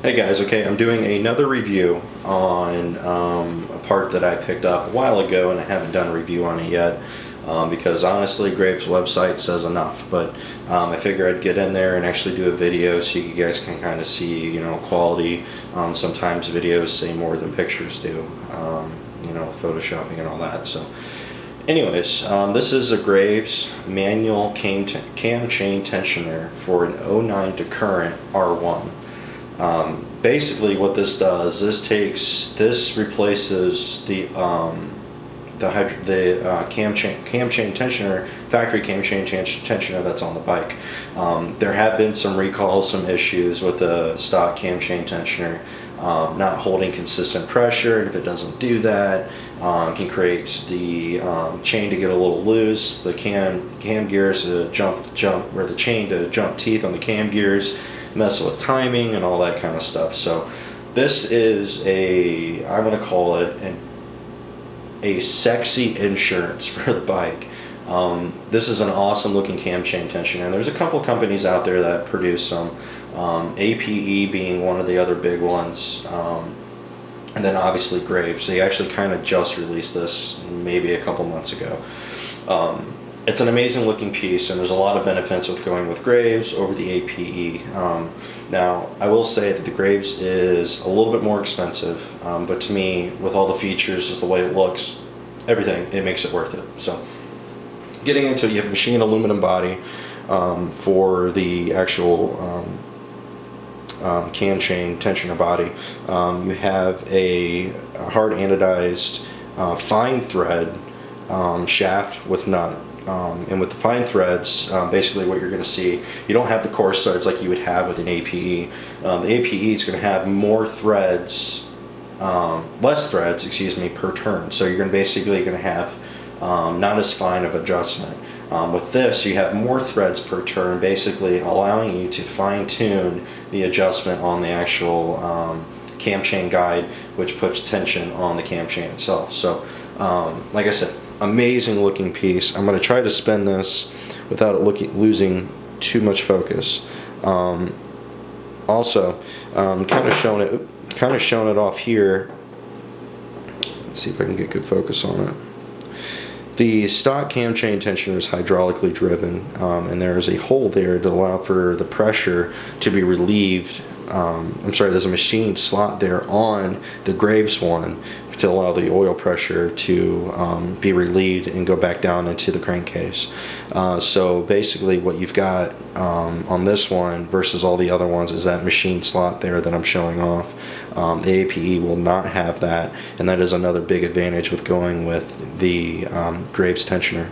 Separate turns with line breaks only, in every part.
Hey guys, okay, I'm doing another review on a part that I picked up a while ago, and I haven't done a review on it yet because honestly Graves' website says enough, but I figure I'd get in there and actually do a video so you guys can kind of see, quality. Sometimes videos say more than pictures do, photoshopping and all that. So anyways, this is a Graves manual cam chain tensioner for an 09 to current R1. Basically what this does, this replaces the cam chain tensioner, factory cam chain tensioner that's on the bike. There have been some recalls, some issues with the stock cam chain tensioner not holding consistent pressure, and if it doesn't do that, can create the chain to get a little loose, the cam gears to the chain to jump teeth on the cam gears, mess with timing and all that kind of stuff. So this is I'm going to call it a sexy insurance for the bike. This is an awesome looking cam chain tensioner, and there's a couple companies out there that produce some, APE being one of the other big ones, and then obviously Graves. They actually kind of just released this maybe a couple months ago. It's an amazing looking piece, and there's a lot of benefits with going with Graves over the APE. Now, I will say that the Graves is a little bit more expensive, but to me, with all the features, just the way it looks, everything, it makes it worth it. So, getting into it, you have a machined aluminum body for the actual cam chain tensioner body. You have a hard anodized fine thread shaft with nut. And with the fine threads, basically what you're going to see, you don't have the coarse threads like you would have with an APE. The APE is going to have more threads, less threads, per turn. So you're basically going to have not as fine of adjustment. With this, you have more threads per turn, basically allowing you to fine tune the adjustment on the actual cam chain guide, which puts tension on the cam chain itself. So, like I said, amazing looking piece. I'm going to try to spin this without it losing too much focus. Also, kind of showing it off here. Let's see if I can get good focus on it. The stock cam chain tensioner is hydraulically driven, and there is a hole there to allow for the pressure to be relieved. There's a machined slot there on the Graves one to allow the oil pressure to be relieved and go back down into the crankcase. So basically what you've got on this one versus all the other ones is that machined slot there that I'm showing off. The APE will not have that, and that is another big advantage with going with the Graves tensioner.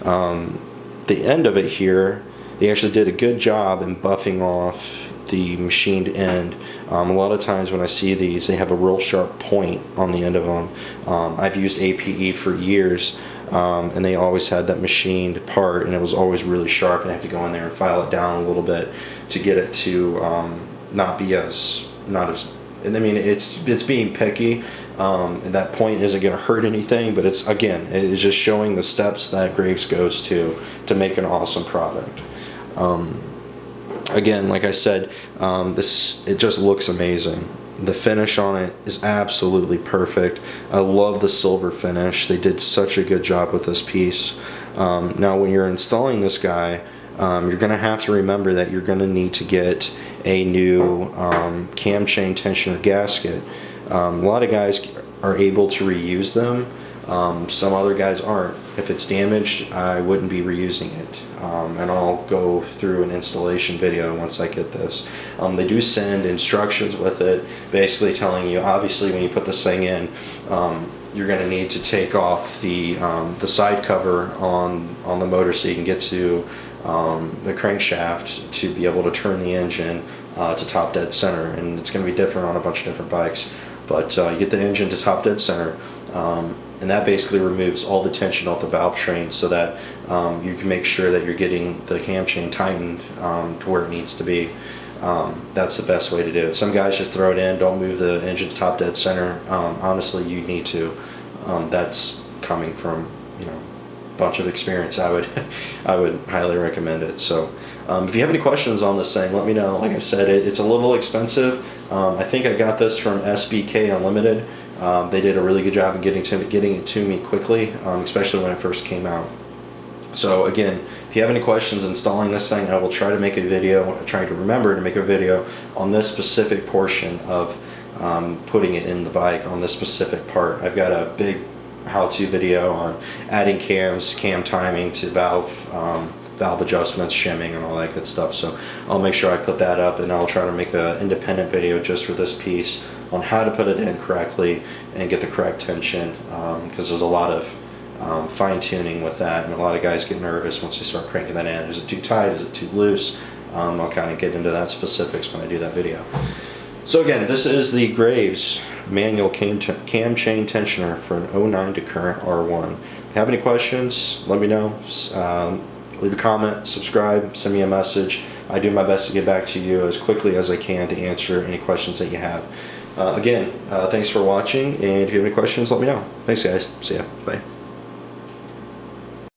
The end of it here, they actually did a good job in buffing off the machined end. A lot of times when I see these, they have a real sharp point on the end of them. I've used APE for years, and they always had that machined part, and it was always really sharp, and I have to go in there and file it down a little bit to get it to it's being picky, and that point isn't going to hurt anything, but it's just showing the steps that Graves goes to make an awesome product. Again, like I said, it just looks amazing. The finish on it is absolutely perfect. I love the silver finish. They did such a good job with this piece. Now, when you're installing this guy, you're going to have to remember that you're going to need to get a new cam chain tensioner gasket. A lot of guys are able to reuse them. Some other guys aren't. If it's damaged, I wouldn't be reusing it. And I'll go through an installation video once I get this. They do send instructions with it, basically telling you, obviously when you put this thing in, you're going to need to take off the side cover on the motor so you can get to the crankshaft to be able to turn the engine to top dead center. And it's going to be different on a bunch of different bikes. But you get the engine to top dead center, and that basically removes all the tension off the valve train so that you can make sure that you're getting the cam chain tightened to where it needs to be. That's the best way to do it. Some guys just throw it in, don't move the engine to top dead center. Honestly, you need to. That's coming from bunch of experience, I would I would highly recommend it. So if you have any questions on this thing, let me know. Like I said, it's a little expensive. I think I got this from SBK Unlimited. They did a really good job of getting it to me quickly, especially when it first came out. So again, if you have any questions installing this thing, I will try to make a video, try to remember to make a video on this specific portion of putting it in the bike, on this specific part. I've got a big how-to video on adding cams, cam timing to valve adjustments, shimming, and all that good stuff. So I'll make sure I put that up, and I'll try to make an independent video just for this piece on how to put it in correctly and get the correct tension, because there's a lot of fine-tuning with that, and a lot of guys get nervous once they start cranking that in. Is it too tight? Is it too loose? I'll kind of get into that specifics when I do that video. So again, this is the Graves manual cam chain tensioner for an 09 to current R1. If you have any questions, let me know. Leave a comment, subscribe, send me a message. I do my best to get back to you as quickly as I can to answer any questions that you have. Again, thanks for watching, and if you have any questions, let me know. Thanks, guys. See ya. Bye.